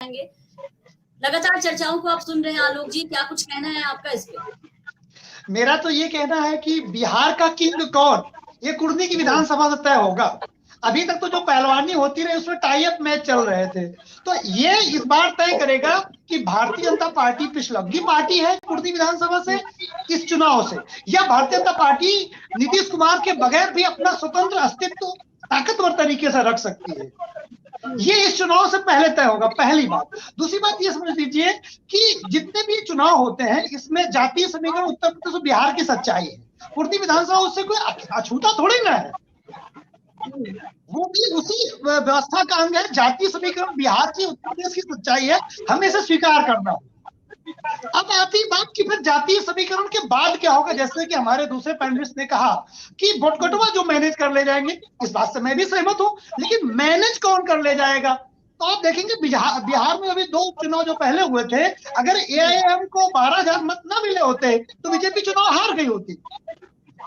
जाएंगे। लगातार चर्चाओं को आप सुन रहे हैं, आलोक जी, क्या कुछ कहना है आपका इस पे? मेरा तो ये कहना है कि बिहार का किंग कौन, ये कुर्नी की विधानसभा से तय होगा। अभी तक तो जो पहलवानी होती रही उसमें टाई अप मैच चल रहे थे, तो ये इस बार तय करेगा कि भारतीय जनता पार्टी पिछलग्गी पार्टी है कुर्नी विधानसभा से इस चुनाव से, या भारतीय जनता पार्टी नीतीश कुमार के बगैर भी अपना स्वतंत्र अस्तित्व ताकतवर तरीके से रख सकती है। ये इस चुनाव से पहले तय होगा, पहली बात। दूसरी बात ये समझ लीजिए कि जितने भी चुनाव होते हैं इसमें जातीय समीकरण उत्तर प्रदेश और बिहार की सच्चाई है। कुर्नी विधानसभा उससे कोई अछूता थोड़ी ना है, वो भी उसी व्यवस्था का अंग है। जातीय समीकरण बिहार की उत्तर प्रदेश की सच्चाई है, हमें इसे स्वीकार करना होगा। अब आती बात कि फिर जातीय समीकरण के बाद क्या होगा, जैसे कि हमारे दूसरे पैनलिस्ट ने कहा कि वोटकटवा जो मैनेज कर ले जाएंगे, इस बात से मैं भी सहमत हूं, लेकिन मैनेज कौन कर ले जाएगा? तो आप देखेंगे बिहार में अभी 2 उपचुनाव जो पहले हुए थे, अगर एआईएम को 12,000 मत ना मिले होते तो बीजेपी चुनाव हार गई होती।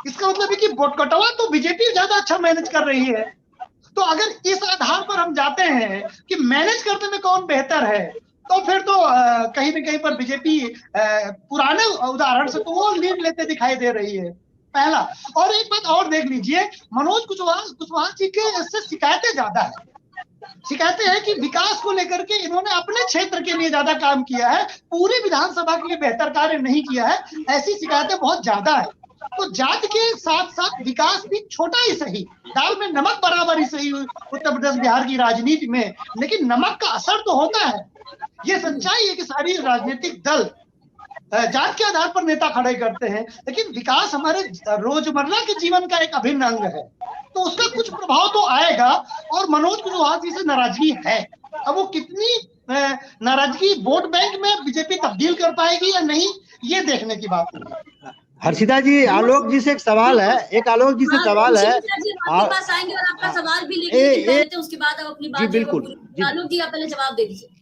इसका मतलब है कि वोटकटवा तो बीजेपी ज्यादा अच्छा मैनेज कर रही है। तो अगर इस आधार पर हम जाते हैं कि मैनेज करने में कौन बेहतर है, तो फिर तो कहीं न कहीं पर बीजेपी पुराने उदाहरण से तो वो लीड लेते दिखाई दे रही है, पहला। और एक बात और देख लीजिए, मनोज कुशवाहा जी के इससे शिकायतें ज्यादा है। शिकायतें हैं कि विकास को लेकर के इन्होंने अपने क्षेत्र के लिए ज्यादा काम किया है, पूरी विधानसभा के लिए बेहतर कार्य नहीं किया है, ऐसी शिकायतें बहुत ज्यादा है। तो जात के साथ साथ विकास भी छोटा ही सही, दाल में नमक बराबर ही सही उत्तर प्रदेश बिहार की राजनीति में, लेकिन नमक का असर तो होता है। ये सच्चाई है कि सारी राजनीतिक दल जात के आधार पर नेता खड़े करते हैं, लेकिन विकास हमारे रोजमर्रा के जीवन का एक अभिन्न अंग है, तो उसका कुछ प्रभाव तो आएगा। और मनोज कुशवाहा जी से नाराजगी है, अब वो कितनी नाराजगी वोट बैंक में बीजेपी तब्दील कर पाएगी या नहीं, ये देखने की बात है। हर्षिता जी, आलोक जी से एक सवाल है, आलोक जी से सवाल है। आपके पास आएंगे और आपका सवाल भी लेंगे, उसके बाद आप अपनी बात बिल्कुल। आलोक जी, आप पहले जवाब दे दीजिए।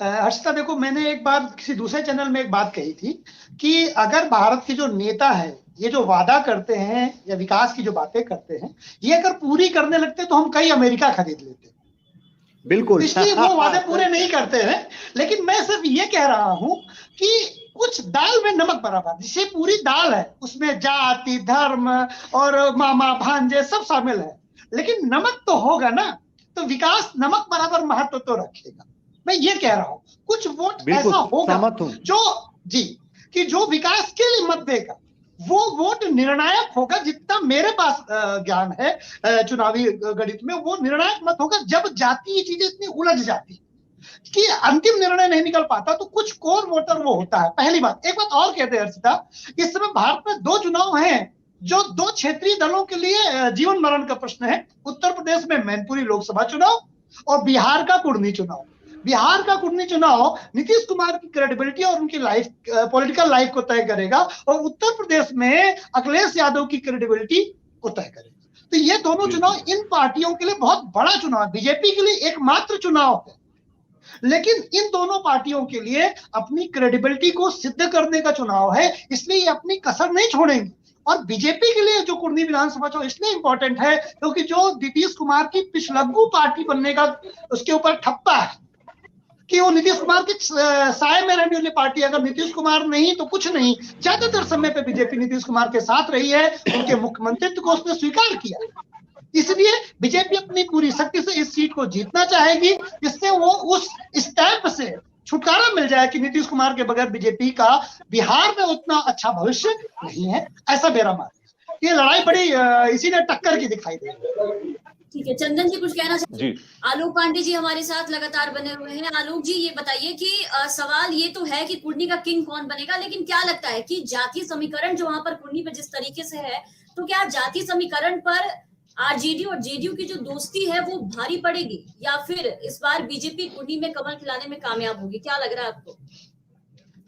हर्षिता देखो, मैंने एक बार किसी दूसरे चैनल में एक बात कही थी कि अगर भारत के जो नेता है ये जो वादा करते हैं या विकास की जो बातें करते हैं, ये अगर पूरी करने लगते तो हम कई अमेरिका खरीद लेते। बिल्कुल, इसलिए वो वादे पूरे नहीं करते हैं। लेकिन मैं सिर्फ ये कह रहा हूं कि कुछ दाल में नमक बराबर, जिसे पूरी दाल है उसमें जाति धर्म और मामा भांजे सब शामिल है, लेकिन नमक तो होगा ना, तो विकास नमक बराबर महत्व तो रखेगा। मैं ये कह रहा हूं कुछ वोट ऐसा होगा जो विकास के लिए मत देगा, वो वोट निर्णायक होगा। जितना मेरे पास ज्ञान है चुनावी गणित में, वो निर्णायक मत होगा जब जातीय चीजें इतनी उलझ जाती कि अंतिम निर्णय नहीं निकल पाता, तो कुछ कोर वोटर वो होता है, पहली बात। एक बात और कहते हैं हर्षिता, इस समय भारत में 2 चुनाव हैं जो 2 क्षेत्रीय दलों के लिए जीवन मरण का प्रश्न है। उत्तर प्रदेश में मैनपुरी लोकसभा चुनाव और बिहार का कुर्नी चुनाव। बिहार का कुर्नी चुनाव नीतीश कुमार की क्रेडिबिलिटी और उनकी लाइफ पॉलिटिकल लाइफ को तय करेगा, और उत्तर प्रदेश में अखिलेश यादव की क्रेडिबिलिटी को तय करेगा। तो ये दोनों चुनाव इन पार्टियों के लिए बहुत बड़ा चुनाव है, बीजेपी के लिए एकमात्र चुनाव है, लेकिन इन दोनों पार्टियों के लिए अपनी क्रेडिबिलिटी को सिद्ध करने का चुनाव है, इसलिए ये अपनी कसर नहीं छोड़ेंगे। और बीजेपी के लिए जो कुर्नी विधानसभा चुनाव इसलिए इंपॉर्टेंट है क्योंकि जो नीतीश कुमार की पिछलग्गू पार्टी बनने का उसके ऊपर ठप्पा है कि वो नीतीश कुमार के साए में रहने वाली पार्टी, अगर नीतीश कुमार नहीं तो कुछ नहीं। ज्यादातर समय पे बीजेपी नीतीश कुमार के साथ रही है, उनके मुख्यमंत्रित्व को उसने स्वीकार किया, इसलिए बीजेपी अपनी पूरी शक्ति से इस सीट को जीतना चाहेगी, जिससे वो उस स्टैंप से छुटकारा मिल जाए कि नीतीश कुमार के बगैर बीजेपी का बिहार में उतना अच्छा भविष्य नहीं है, ऐसा मेरा मानना है। ये लड़ाई बड़ी इसीलिए टक्कर की दिखाई दे रही है। ठीक है, चंदन जी कुछ कहना चाहिए? आलोक पांडे जी हमारे साथ लगातार बने हुए हैं। आलोक जी ये बताइए कि सवाल ये तो है कि कुर्नी का किंग कौन बनेगा, लेकिन क्या लगता है कि जातीय समीकरण जो वहां पर कुर्नी पे जिस तरीके से है, तो क्या जातीय समीकरण पर आरजेडी और जेडीयू की जो दोस्ती है वो भारी पड़ेगी, या फिर इस बार बीजेपी कुर्नी में कमल खिलाने में कामयाब होगी? क्या लग रहा है आपको?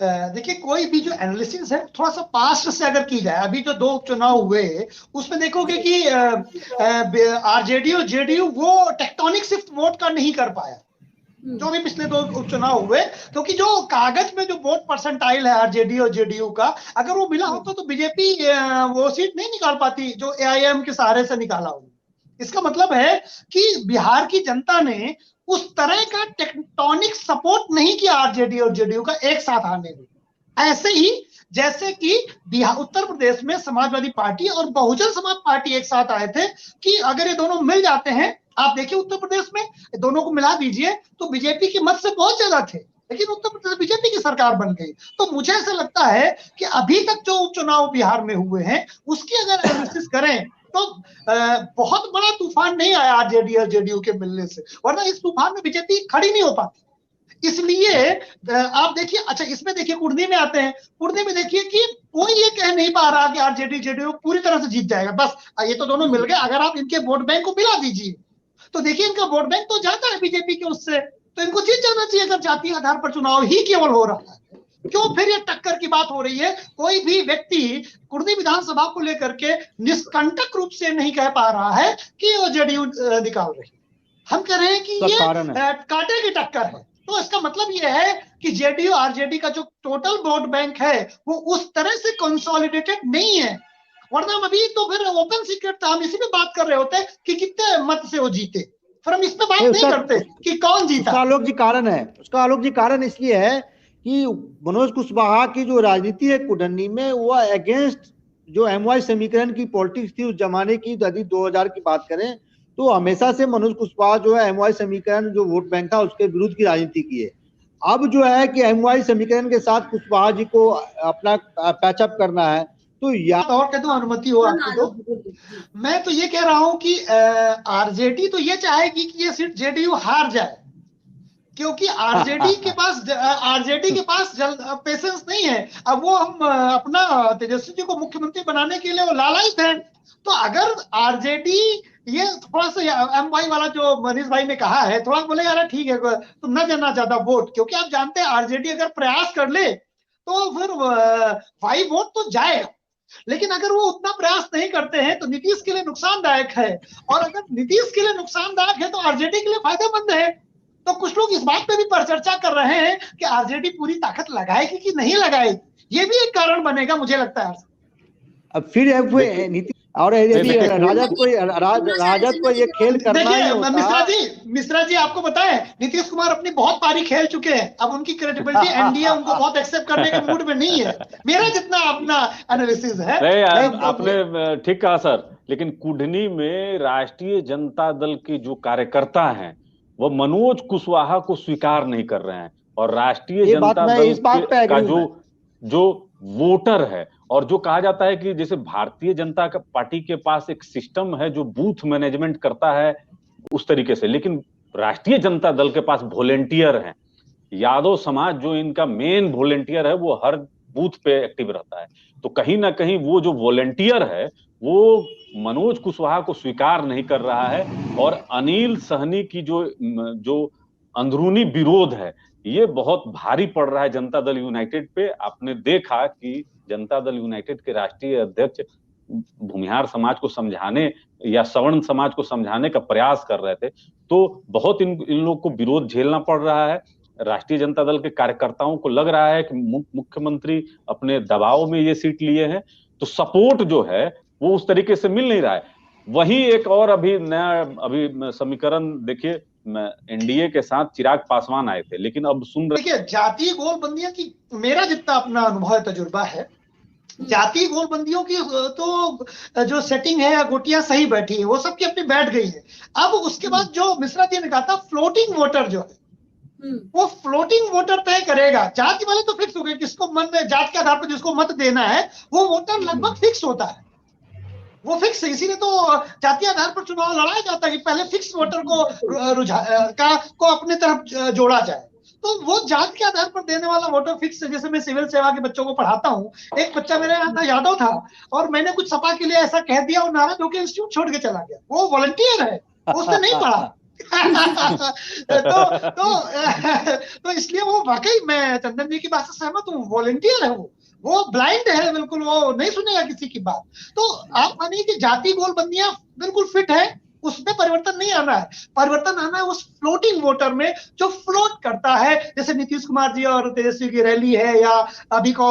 देखिए, कोई भी जो एनालिसिस है थोड़ा सा पास्ट से अगर की जाए, अभी जो 2 उपचुनाव हुए उसमें देखोगे कि आरजेडी और जेडीयू वो टेक्टोनिक शिफ्ट वोट का नहीं कर पाया जो भी पिछले 2 उपचुनाव हुए, क्योंकि जो कागज में जो वोट परसेंटाइल है आरजेडी और जेडीयू का, अगर वो मिला होता तो बीजेपी वो सीट नहीं निकाल पाती जो एआईएम के सहारे से निकाला हो। इसका मतलब है कि बिहार की जनता ने उस तरह का टेक्टोनिक सपोर्ट नहीं किया आरजेडी और जेडीयू का एक साथ आने में। ऐसे ही जैसे कि बिहार, उत्तर प्रदेश में समाजवादी पार्टी और बहुजन समाज पार्टी एक साथ आए थे कि अगर ये दोनों मिल जाते हैं, आप देखिए उत्तर प्रदेश में दोनों को मिला दीजिए तो बीजेपी की मत से बहुत ज्यादा थे, लेकिन उत्तर प्रदेश बीजेपी की सरकार बन गई। तो मुझे ऐसा लगता है कि अभी तक जो उपचुनाव बिहार में हुए हैं उसकी अगर एनालिसिस करें तो बहुत बड़ा तूफान नहीं आया आरजेडी और जेडीयू के मिलने से, वरना इस तूफान में बीजेपी खड़ी नहीं हो पाती। इसलिए आप देखिए, अच्छा इसमें देखिए कुर्नी में आते हैं, कुर्नी में देखिए कि कोई ये कह नहीं पा रहा कि आरजेडी जेडीयू पूरी तरह से जीत जाएगा, बस ये तो दोनों मिल गए, अगर आप इनके वोट बैंक को मिला दीजिए तो देखिए इनका वोट बैंक तो जाता है बीजेपी के उससे, तो इनको जीत जाना चाहिए अगर जातीय आधार पर चुनाव ही केवल हो रहा है। क्यों फिर ये टक्कर की बात हो रही है? कोई भी व्यक्ति कुर्नी विधानसभा को लेकर के निष्कंटक रूप से नहीं कह पा रहा है कि वो जेडीयू निकाल रही है। हम कह रहे हैं कि ये कांटे की टक्कर है। तो इसका मतलब ये है कि जेडीयू आरजेडी का जो टोटल वोट बैंक है वो उस तरह से कंसोलिडेटेड नहीं है, वरना हम अभी तो फिर ओपन सीक्रेट था, हम इसी में बात कर रहे होते कि कितने मत से वो जीते, फिर हम इसमें बात नहीं करते कि कौन जीता। उसका आलोक जी कारण है, उसका आलोक जी कारण इसलिए है कि मनोज कुशवाहा की जो राजनीति है कुडन्नी में वो अगेंस्ट जो एमवाई समीकरण की पॉलिटिक्स थी उस जमाने की, यदि 2000 की बात करें तो हमेशा से मनोज कुशवाहा जो है एमवाई समीकरण जो वोट बैंक था उसके विरुद्ध की राजनीति की है। अब जो है कि एमवाई समीकरण के साथ कुशवाहा जी को अपना पैचअप करना है, तो या और कहता हूँ अनुमति हो आपको तो मैं तो ये कह रहा हूं कि आरजेडी तो ये चाहेगी कि ये सीट जेडीयू हार जाए, क्योंकि आरजेडी के पास पेशेंस नहीं है। अब वो हम अपना तेजस्वी जी को मुख्यमंत्री बनाने के लिए वो लालायित हैं, तो अगर आरजेडी ये थोड़ा सा एमवाई वाला जो मनीष भाई ने कहा है थोड़ा बोले यार ठीक है तुम न देना ज्यादा वोट, क्योंकि आप जानते हैं आरजेडी अगर प्रयास कर ले तो फिर 5 वोट तो जाएगा, लेकिन अगर वो उतना प्रयास नहीं करते हैं तो नीतीश के लिए नुकसानदायक है, और अगर नीतीश के लिए नुकसानदायक है तो आरजेडी के लिए फायदेमंद है। तो कुछ लोग इस बात पे भी परिचर्चा कर रहे हैं कि आरजेडी पूरी ताकत लगाएगी कि नहीं लगाएगी, ये भी एक कारण बनेगा मुझे लगता है। अब फिर नीति और यदि राजद को ये खेल करना ही होता। मिश्रा जी आपको बताएं नीतीश कुमार अपनी बहुत पारी खेल चुके हैं, अब उनकी क्रेडिबिलिटी एनडीए उनको बहुत एक्सेप्ट करने के मूड में नहीं है, मेरा जितना अपना एनालिसिस है। आपने ठीक कहा सर, लेकिन कुढ़नी में राष्ट्रीय जनता दल के जो कार्यकर्ता हैं वो मनोज कुशवाहा को स्वीकार नहीं कर रहे हैं, और राष्ट्रीय जनता दल का जो वोटर है, और जो कहा जाता है कि जैसे भारतीय जनता पार्टी के पास एक सिस्टम है जो बूथ मैनेजमेंट करता है उस तरीके से, लेकिन राष्ट्रीय जनता दल के पास वॉलेंटियर हैं। यादव समाज जो इनका मेन वॉलेंटियर है वो हर बूथ पे एक्टिव रहता है, तो कहीं ना कहीं वो जो वॉलेंटियर है वो मनोज कुशवाहा को स्वीकार नहीं कर रहा है, और अनिल सहनी की जो अंदरूनी विरोध है ये बहुत भारी पड़ रहा है जनता दल यूनाइटेड पे। आपने देखा कि जनता दल यूनाइटेड के राष्ट्रीय अध्यक्ष भूमिहार समाज को समझाने या सवर्ण समाज को समझाने का प्रयास कर रहे थे, तो बहुत इन लोगों को विरोध झेलना पड़ रहा है। राष्ट्रीय जनता दल के कार्यकर्ताओं को लग रहा है कि मुख्यमंत्री अपने दबाव में ये सीट लिए हैं, तो सपोर्ट जो है वो उस तरीके से मिल नहीं रहा है। वहीं एक और अभी नया समीकरण देखिए, एनडीए के साथ चिराग पासवान आए थे, लेकिन अब सुन रहे देखिए जातीय गोलबंदियों की मेरा जितना अपना अनुभव तजुर्बा है, जातीय गोलबंदियों की तो जो सेटिंग है या गोटियां सही बैठी है वो सबकी अपनी बैठ गई है। अब उसके बाद जो मिश्रा जी ने कहा था फ्लोटिंग वोटर जो है वो फ्लोटिंग वोटर तय करेगा। जाति वाले तो फिक्स हो गए, किसको मन में जात के आधार पर जिसको मत देना है वो वोटर लगभग फिक्स होता है, वो फिक्स है। इसीलिए तो जातीय आधार पर चुनाव लड़ाया जाता है कि पहले फिक्स वोटर को अपने तरफ जोड़ा जाए। तो वो जात के आधार पर देने वाला वोटर फिक्स है। जैसे मैं सिविल सेवा के बच्चों को पढ़ाता हूँ, एक बच्चा मेरे यहाँ था यादव था, और मैंने कुछ सपा के लिए ऐसा कह दिया और नाराज होकर इंस्टीट्यूट छोड़ के चला गया। वो वॉलंटियर है, उसने नहीं पढ़ा। तो इसलिए वो वाकई मैं चंदन जी की बात से सहमत हूँ, वॉलंटियर है वो ब्लाइंड है बिल्कुल, वो नहीं सुनेगा किसी की बात। तो आप मानिए कि जाति गोलबंदियां बिल्कुल फिट है, उसमें परिवर्तन नहीं आना है। परिवर्तन आना है उस फ्लोटिंग वोटर में जो फ्लोट करता है। जैसे नीतीश कुमार जी और तेजस्वी की रैली है, या अभी को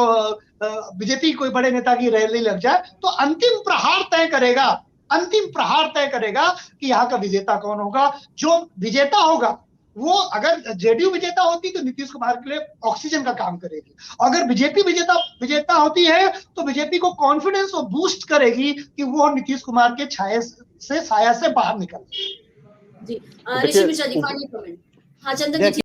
बीजेपी कोई बड़े नेता की रैली लग जाए, तो अंतिम प्रहार तय करेगा कि यहाँ का विजेता कौन होगा। जो विजेता होगा वो अगर जेडीयू विजेता होती तो नीतीश कुमार के लिए ऑक्सीजन का काम करेगी, अगर बीजेपी विजेता होती है तो बीजेपी को कॉन्फिडेंस और बूस्ट करेगी कि वो नीतीश कुमार के साया से बाहर निकल। जी ऋषि मिश्रा जी, फाइनल कमेंट। हाँ चंदन जी।